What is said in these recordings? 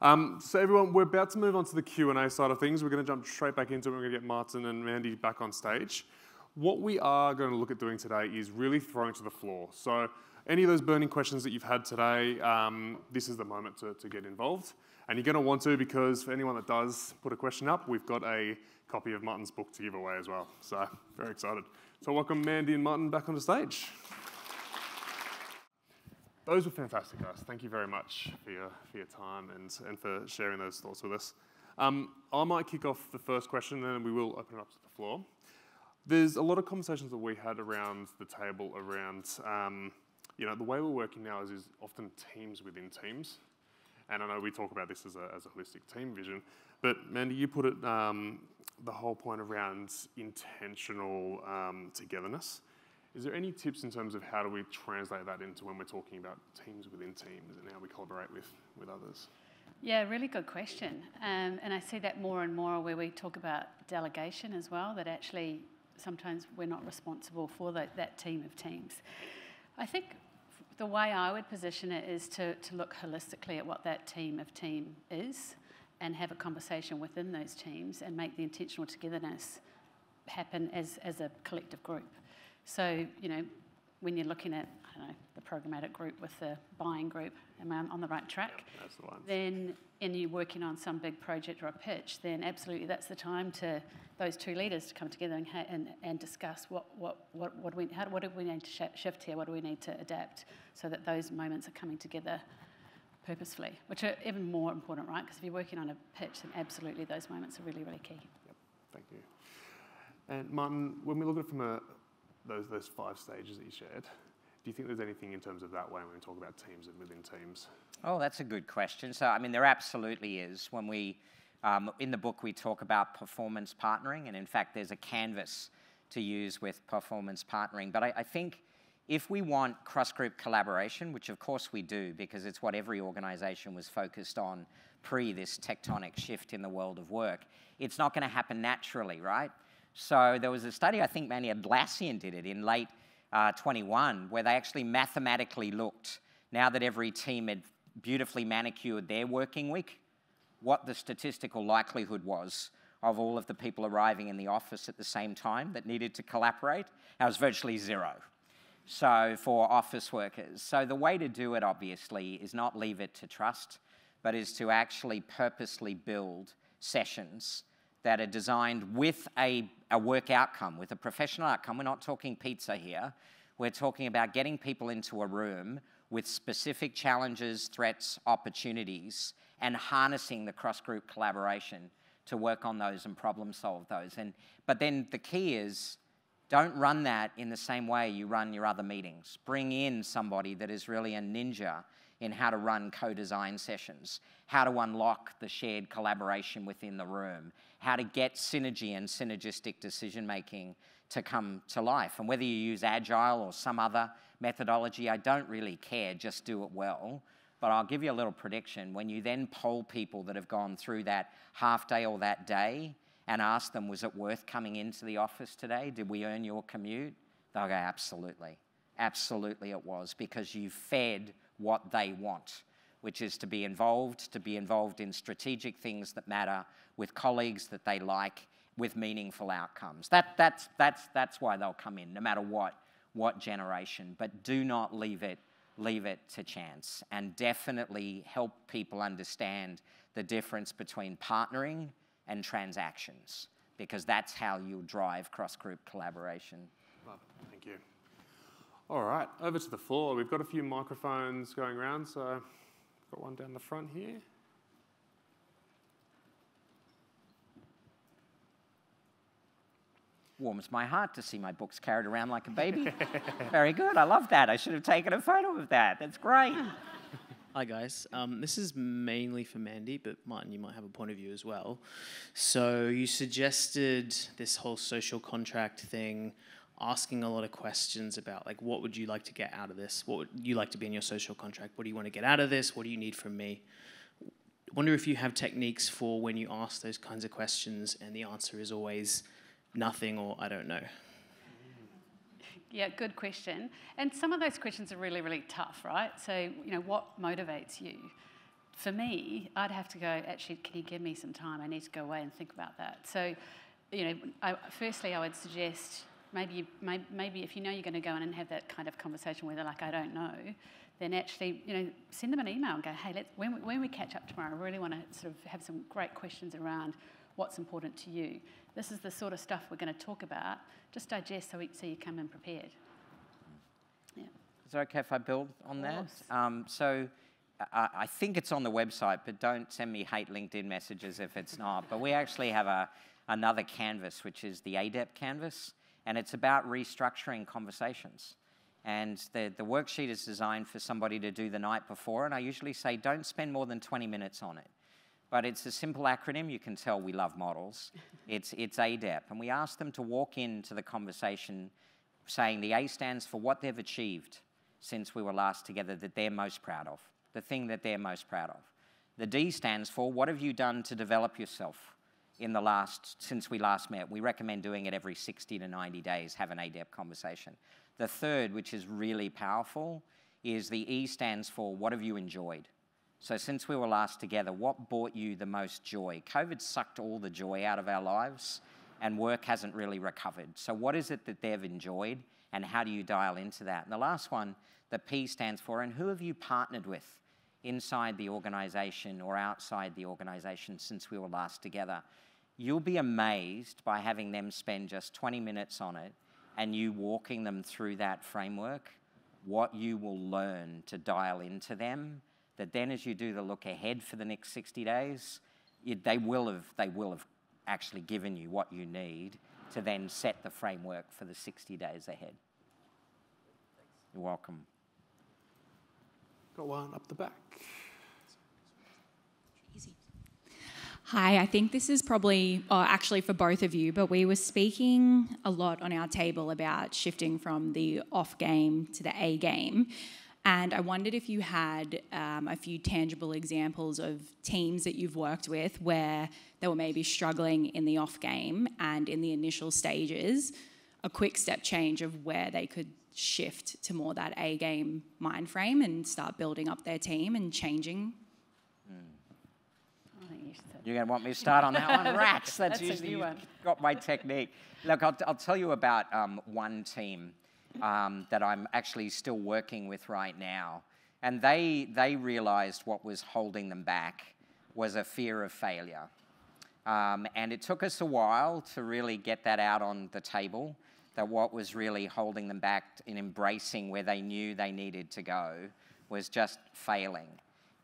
So everyone, we're about to move on to the Q&A side of things. We're going to jump straight back into it. We're going to get Martin and Mandy back on stage. What we are going to look at doing today is really throwing to the floor. So any of those burning questions that you've had today, this is the moment to get involved. And you're going to want to, because for anyone that does put a question up, we've got a copy of Martin's book to give away as well. So very excited. So welcome Mandy and Martin back on the stage. Those were fantastic, guys. Thank you very much for your time and for sharing those thoughts with us. I might kick off the first question, and then we will open it up to the floor. There's a lot of conversations that we had around the table around, the way we're working now is often teams within teams. And I know we talk about this as a holistic team vision, but Mandy, you put it the whole point around intentional togetherness. Is there any tips in terms of how do we translate that into when we're talking about teams within teams and how we collaborate with others? Yeah, really good question. And I see that more and more where we talk about delegation as well, that actually sometimes we're not responsible for that team of teams. I think the way I would position it is to look holistically at what that team of team is and have a conversation within those teams and make the intentional togetherness happen as a collective group. So, when you're looking at, the programmatic group with the buying group, am I on the right track? Yeah, that's the one. Then, and you're working on some big project or a pitch, then absolutely that's the time to those two leaders to come together and discuss what do we need to shift here, what do we need to adapt, so that those moments are coming together purposefully, which are even more important, right? Because if you're working on a pitch, then absolutely those moments are really, really key. Yep, thank you. And Martin, when we look at it from those 5 stages that you shared, do you think there's anything in terms of that way when we talk about teams and within teams? Oh, that's a good question. So, there absolutely is. When we, in the book, we talk about performance partnering, and in fact, there's a canvas to use with performance partnering. But I think if we want cross-group collaboration, which of course we do, because it's what every organisation was focused on pre this tectonic shift in the world of work, it's not going to happen naturally, right? So there was a study, I think Mandy Atlassian did it in late 21, where they actually mathematically looked, now that every team had beautifully manicured their working week, what the statistical likelihood was of all of the people arriving in the office at the same time that needed to collaborate. That was virtually 0. So for office workers. So the way to do it, obviously, is not leave it to trust, but is to actually purposely build sessions that are designed with a work outcome, with a professional outcome. We're not talking pizza here. We're talking about getting people into a room with specific challenges, threats, opportunities, and harnessing the cross-group collaboration to work on those and problem solve those. But then the key is, don't run that in the same way you run your other meetings. Bring in somebody that is really a ninja in how to run co-design sessions, how to unlock the shared collaboration within the room, how to get synergy and synergistic decision-making to come to life. And whether you use Agile or some other methodology, I don't really care, just do it well. But I'll give you a little prediction. When you then poll people that have gone through that half day or that day and ask them, was it worth coming into the office today? Did we earn your commute? They'll go, absolutely. Absolutely it was, because you fed what they want, which is to be involved in strategic things that matter, with colleagues that they like, with meaningful outcomes. That's why they'll come in, no matter what generation. But do not leave it to chance, and definitely help people understand the difference between partnering and transactions, because that's how you'll drive cross-group collaboration. Love it. Thank you. All right, over to the floor. We've got a few microphones going around, so I've got one down the front here. Warms my heart to see my books carried around like a baby. Very good, I love that. I should have taken a photo of that. That's great. Hi guys, this is mainly for Mandy, but Martin, you might have a point of view as well. So you suggested this whole social contract thing, asking a lot of questions about, like, what would you like to get out of this? What would you like to be in your social contract? What do you want to get out of this? What do you need from me? I wonder if you have techniques for when you ask those kinds of questions and the answer is always nothing or I don't know. Yeah, good question. And some of those questions are really, really tough, right? So, what motivates you? for me, I'd have to go, actually, can you give me some time? I need to go away and think about that. So, firstly, I would suggest maybe if you know you're going to go in and have that kind of conversation where they're like, I don't know, then actually, send them an email and go, hey, when we catch up tomorrow, I really want to sort of have some great questions around what's important to you. This is the sort of stuff we're going to talk about. Just digest so you come in prepared. Yeah. Is it okay if I build on that? So I think it's on the website, but don't send me hate LinkedIn messages if it's not. But we actually have another canvas, which is the ADEP canvas, and it's about restructuring conversations. And the worksheet is designed for somebody to do the night before, and I usually say don't spend more than 20 minutes on it. But it's a simple acronym. You can tell we love models. It's ADEP, and we ask them to walk into the conversation saying the A stands for what they've achieved since we were last together that they're most proud of, the thing that they're most proud of. The D stands for what have you done to develop yourself since we last met. We recommend doing it every 60 to 90 days, have an ADEP conversation. The third, which is really powerful, is the E stands for what have you enjoyed? So since we were last together, what brought you the most joy? COVID sucked all the joy out of our lives, and work hasn't really recovered. So what is it that they've enjoyed, and how do you dial into that? And the last one, the P stands for, and who have you partnered with inside the organisation or outside the organisation since we were last together? You'll be amazed by having them spend just 20 minutes on it and you walking them through that framework, what you will learn to dial into them, that then as you do the look ahead for the next 60 days, they will have actually given you what you need to then set the framework for the 60 days ahead. You're welcome. Got one up the back. Easy. Hi, I think this is probably, actually for both of you, but we were speaking a lot on our table about shifting from the off game to the A game. And I wondered if you had a few tangible examples of teams that you've worked with where they were maybe struggling in the off game and in the initial stages, a quick step change of where they could shift to more that A game mind frame and start building up their team and changing. I think you should. You're going to want me to start on that one? Rats, that's usually a new one. Got my technique. Look, I'll tell you about one team that I'm actually still working with right now. And they realized what was holding them back was a fear of failure. And it took us a while to really get that out on the table, that what was really holding them back in embracing where they knew they needed to go was just failing.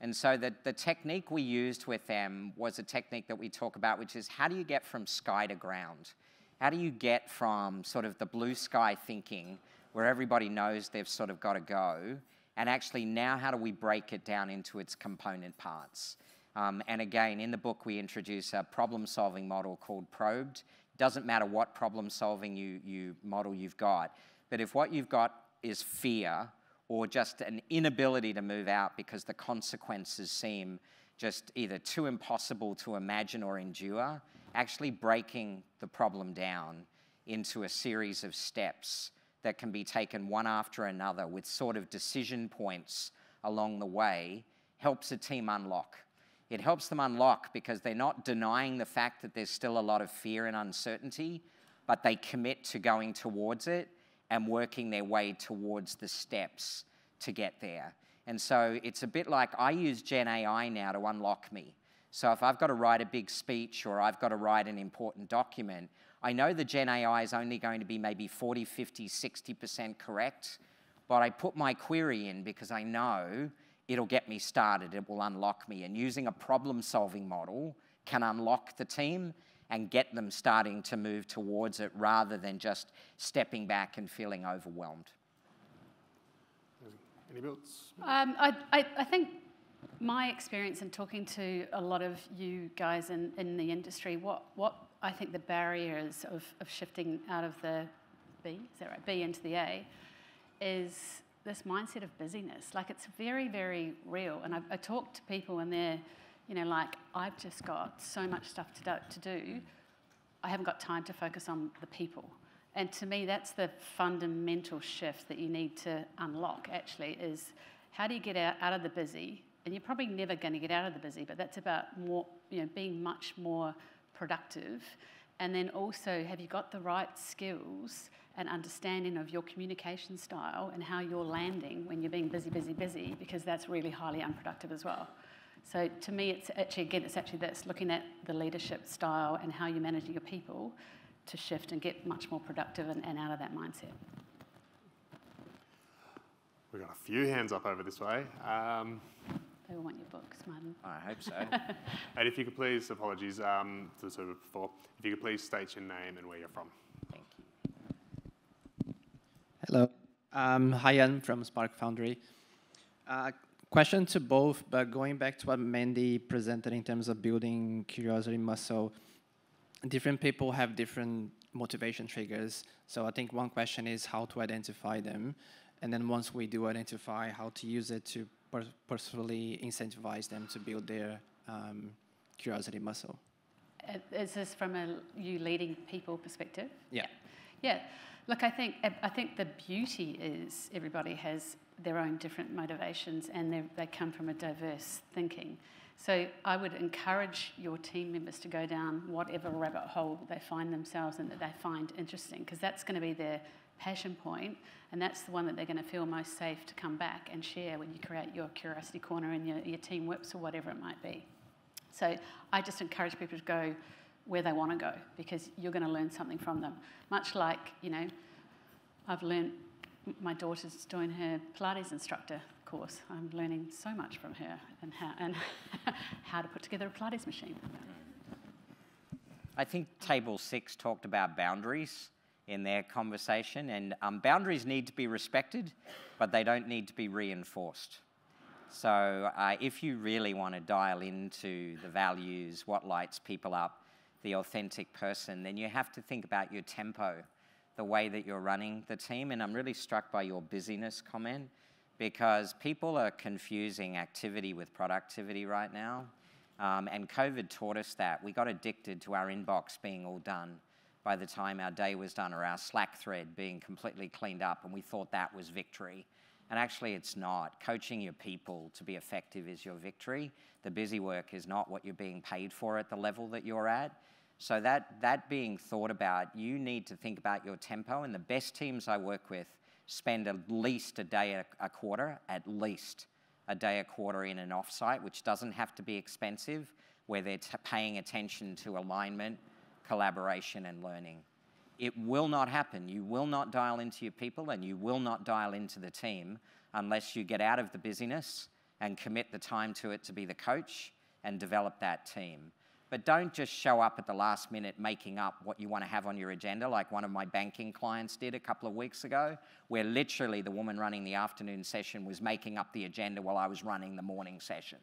And so the technique we used with them was a technique that we talk about, which is how do you get from sky to ground? How do you get from sort of the blue sky thinking where everybody knows they've sort of got to go, and actually now how do we break it down into its component parts? And again, in the book we introduce a problem-solving model called Probed. Doesn't matter what problem-solving model you've got, but if what you've got is fear or just an inability to move out because the consequences seem just either too impossible to imagine or endure, actually breaking the problem down into a series of steps that can be taken one after another with sort of decision points along the way helps a team unlock. It helps them unlock because they're not denying the fact that there's still a lot of fear and uncertainty, but they commit to going towards it and working their way towards the steps to get there. And so it's a bit like I use Gen AI now to unlock me. So if I've got to write a big speech or I've got to write an important document, I know the Gen AI is only going to be maybe 40, 50, 60% correct, but I put my query in because I know it'll get me started, it will unlock me. And using a problem-solving model can unlock the team and get them starting to move towards it rather than just stepping back and feeling overwhelmed. Any builds? I think my experience in talking to a lot of you guys in the industry, what I think the barriers of shifting out of the B, is that right, B into the A, is this mindset of busyness. Like, it's very, very real. And I talk to people and they're, like, I've just got so much stuff to do, I haven't got time to focus on the people. And to me, that's the fundamental shift that you need to unlock, actually, is how do you get out of the busy And you're probably never going to get out of the busy, but that's about more, being much more productive. And then also, have you got the right skills and understanding of your communication style and how you're landing when you're being busy, busy, busy, because that's really highly unproductive as well. So to me, it's actually that's looking at the leadership style and how you're managing your people to shift and get much more productive and out of that mindset. We've got a few hands up over this way. They all want your books, Martin. I hope so. And if you could please, apologies to the server before, if you could please state your name and where you're from. Thank you. Hello. Hi, I'm from Spark Foundry. Question to both, but going back to what Mandy presented in terms of building curiosity muscle, different people have different motivation triggers. So I think one question is how to identify them. And then once we do identify, how to use it to purposefully incentivize them to build their curiosity muscle. Is this from you leading people perspective? Yeah. Yeah. Look, I think the beauty is everybody has their own different motivations and they come from a diverse thinking. So I would encourage your team members to go down whatever rabbit hole they find themselves in that they find interesting, because that's going to be their passion point, and that's the one that they're going to feel most safe to come back and share when you create your curiosity corner and your team whips or whatever it might be. So I just encourage people to go where they want to go, because you're going to learn something from them. Much like, I've learned, my daughter's doing her Pilates instructor course. I'm learning so much from her and how to put together a Pilates machine. I think Table 6 talked about boundaries in their conversation, and boundaries need to be respected, but they don't need to be reinforced. So if you really want to dial into the values, what lights people up, the authentic person, then you have to think about your tempo, the way that you're running the team. And I'm really struck by your busyness comment, because people are confusing activity with productivity right now. And COVID taught us that. We got addicted to our inbox being all done by the time our day was done, or our Slack thread being completely cleaned up, and we thought that was victory. And actually it's not. Coaching your people to be effective is your victory. The busy work is not what you're being paid for at the level that you're at. So that being thought about, you need to think about your tempo, and the best teams I work with spend at least a day a quarter, at least a day a quarter in an offsite, which doesn't have to be expensive, where they're paying attention to alignment, collaboration, and learning. It will not happen. You will not dial into your people, and you will not dial into the team unless you get out of the busyness and commit the time to it to be the coach and develop that team. But don't just show up at the last minute making up what you want to have on your agenda, like one of my banking clients did a couple of weeks ago, where literally the woman running the afternoon session was making up the agenda while I was running the morning session.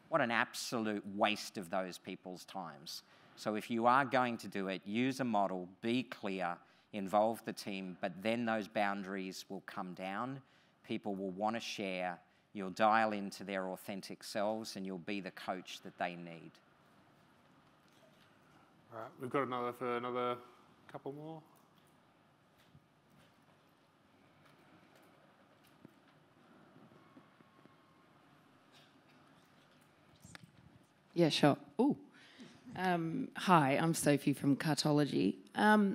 What an absolute waste of those people's times. So if you are going to do it, use a model, be clear, involve the team, but then those boundaries will come down. People will want to share. You'll dial into their authentic selves, and you'll be the coach that they need. All right, we've got another couple more. Yeah, sure. Ooh. Hi, I'm Sophie from Cartology.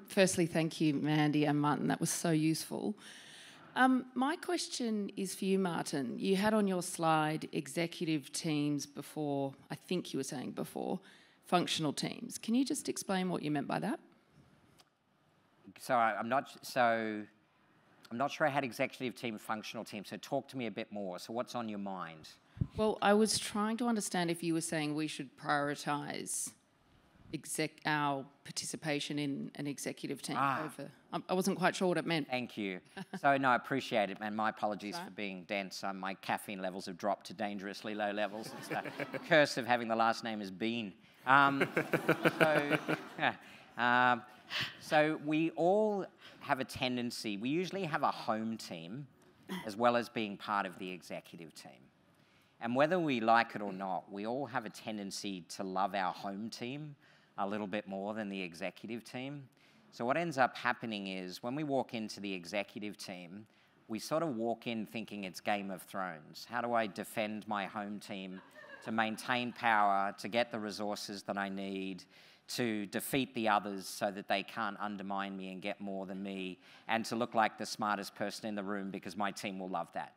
Firstly, thank you, Mandy and Martin. That was so useful. My question is for you, Martin. You had on your slide executive teams before, I think you were saying before, functional teams. Can you just explain what you meant by that? So I'm not sure I had executive team, functional team, so talk to me a bit more. So what's on your mind? Well, I was trying to understand if you were saying we should prioritise our participation in an executive team over. I wasn't quite sure what it meant. Thank you. So no, I apprate it, and my apologies for being dense. My caffeine levels have dropped to dangerously low levels. It's the curse of having the last name as Bean. So we all have a tendency, we usually have a home team as well as being part of the executive team. And whether we like it or not, we all have a tendency to love our home team a little bit more than the executive team. So what ends up happening is when we walk into the executive team, we sort of walk in thinking it's Game of Thrones. How do I defend my home team to maintain power, to get the resources that I need, to defeat the others so that they can't undermine me and get more than me, and to look like the smartest person in the room because my team will love that,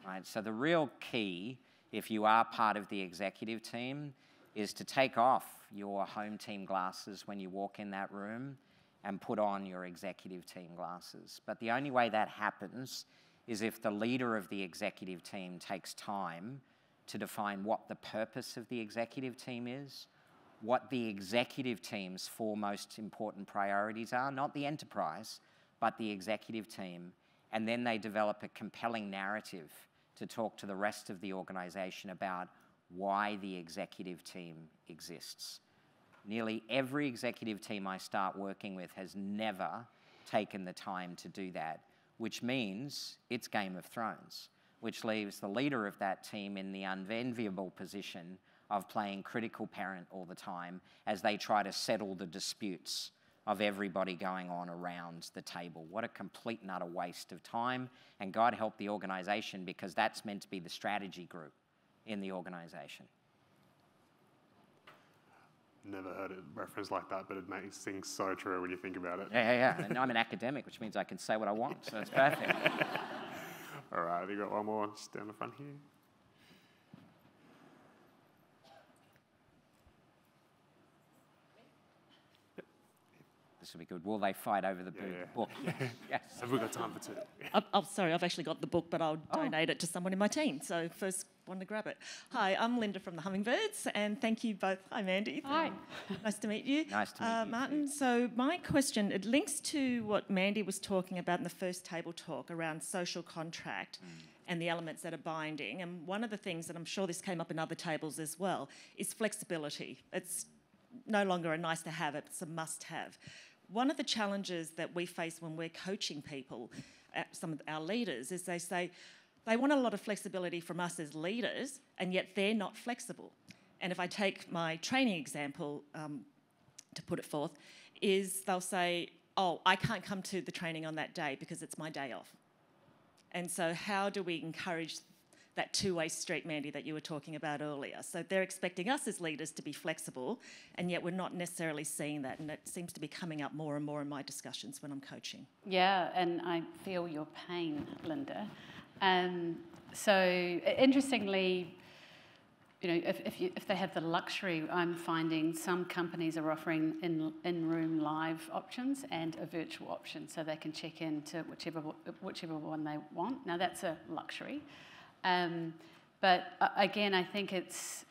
right? So the real key, if you are part of the executive team, is to take off your home team glasses when you walk in that room and put on your executive team glasses. But the only way that happens is if the leader of the executive team takes time to define what the purpose of the executive team is, what the executive team's 4 most important priorities are, not the enterprise, but the executive team, and then they develop a compelling narrative to talk to the rest of the organization about why the executive team exists. Nearly every executive team I start working with has never taken the time to do that, which means it's Game of Thrones, which leaves the leader of that team in the unenviable position of playing critical parent all the time as they try to settle the disputes of everybody going on around the table. What a complete and utter waste of time, and God help the organization, because that's meant to be the strategy group in the organization. Never heard it referenced like that, but it makes things so true when you think about it. Yeah. And I'm an academic, which means I can say what I want, so it's perfect. All right, you got one more just down the front here. This will be good. Will they fight over the book? Yes. Have we got time for 2? Oh, sorry, I've actually got the book, but I'll donate it to someone in my team. So first one to grab it. Hi, I'm Linda from the Hummingbirds, and thank you both. Hi, Mandy. Hi. Nice to meet you. Nice to meet you, Martin. too. So my question, it links to what Mandy was talking about in the first table talk around social contract and the elements that are binding. And one of the things, and I'm sure this came up in other tables as well, is flexibility. It's no longer a nice to have, it's a must have. One of the challenges that we face when we're coaching people, some of our leaders, is they say they want a lot of flexibility from us as leaders, and yet they're not flexible. And if I take my training example, to put it forth, is they'll say, oh, I can't come to the training on that day because it's my day off. And so how do we encourage that two-way street, Mandy, that you were talking about earlier? So they're expecting us as leaders to be flexible, and yet we're not necessarily seeing that, and it seems to be coming up more and more in my discussions when I'm coaching. Yeah, and I feel your pain, Linda. So interestingly, you know, if they have the luxury, I'm finding some companies are offering in-room live options and a virtual option, so they can check in to whichever one they want. Now that's a luxury. But again, I think it's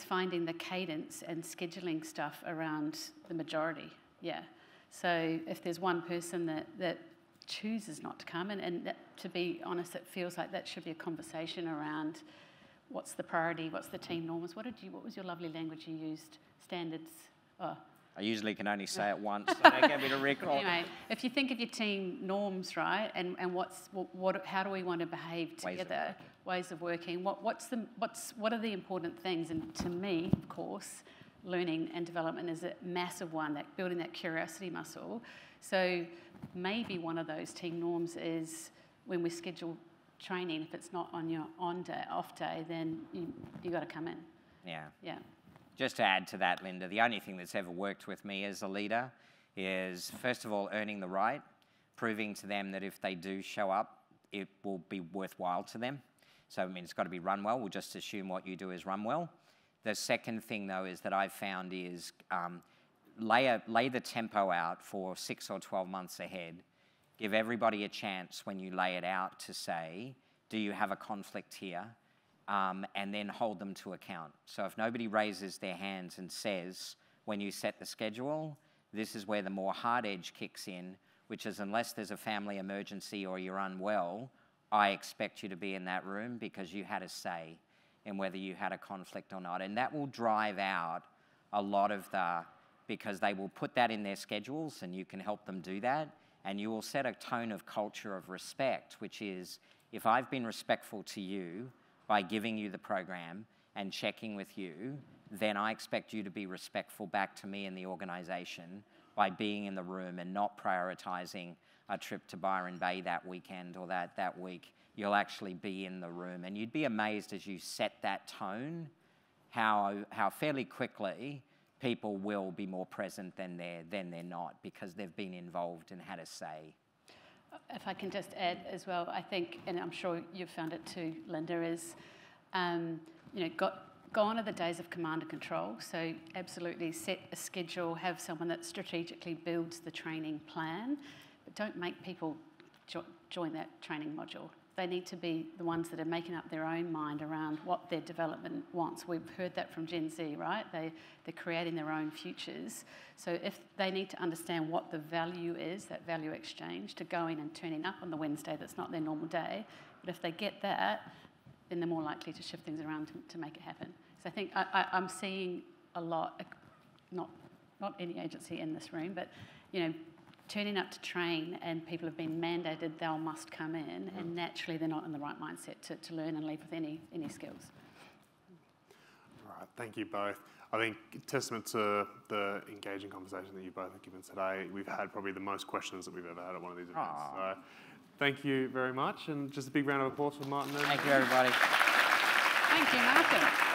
finding the cadence and scheduling stuff around the majority. Yeah. So if there's one person that chooses not to come, and that, to be honest, it feels like that should be a conversation around what's the priority, what's the team norms. What was your lovely language you used? Standards. Oh. I usually can only say it once, so they get me to recall. Anyway, if you think of your team norms, right, and how do we want to behave together, ways of working, what are the important things? And to me, of course, learning and development is a massive one, that building that curiosity muscle. So maybe one of those team norms is when we schedule training, if it's not on your off day, then you got to come in. Yeah. Yeah. Just to add to that, Linda, the only thing that's ever worked with me as a leader is, first of all, earning the right, proving to them that if they do show up, it will be worthwhile to them. So, I mean, it's got to be run well. We'll just assume what you do is run well. The second thing, though, is that I've found is lay the tempo out for 6 or 12 months ahead. Give everybody a chance when you lay it out to say, do you have a conflict here? And then hold them to account. So if nobody raises their hands and says, when you set the schedule, this is where the more hard edge kicks in, which is unless there's a family emergency or you're unwell, I expect you to be in that room because you had a say in whether you had a conflict or not. And that will drive out a lot of because they will put that in their schedules and you can help them do that. And you will set a tone of culture of respect, which is, if I've been respectful to you by giving you the program and checking with you, then I expect you to be respectful back to me and the organization by being in the room and not prioritizing a trip to Byron Bay that weekend or that week. You'll actually be in the room, and you'd be amazed as you set that tone how fairly quickly people will be more present than they're not, because they've been involved and had a say. If I can just add as well, I think, and I'm sure you've found it too, Linda, is gone are the days of command and control. So absolutely set a schedule, have someone that strategically builds the training plan, but don't make people join that training module. They need to be the ones that are making up their own mind around what their development wants. We've heard that from Gen Z, right? They're creating their own futures. So if they need to understand what the value is, that value exchange, to going and turning up on the Wednesday that's not their normal day, but if they get that, then they're more likely to shift things around to make it happen. So I think I'm seeing a lot, not any agency in this room, but turning up to train, and people have been mandated they must come in, and naturally they're not in the right mindset to learn and leave with any skills. All right, thank you both. I think testament to the engaging conversation that you both have given today. We've had probably the most questions that we've ever had at one of these events. So thank you very much, and just a big round of applause for Martin. Thank you, everybody. Thank you, Malcolm.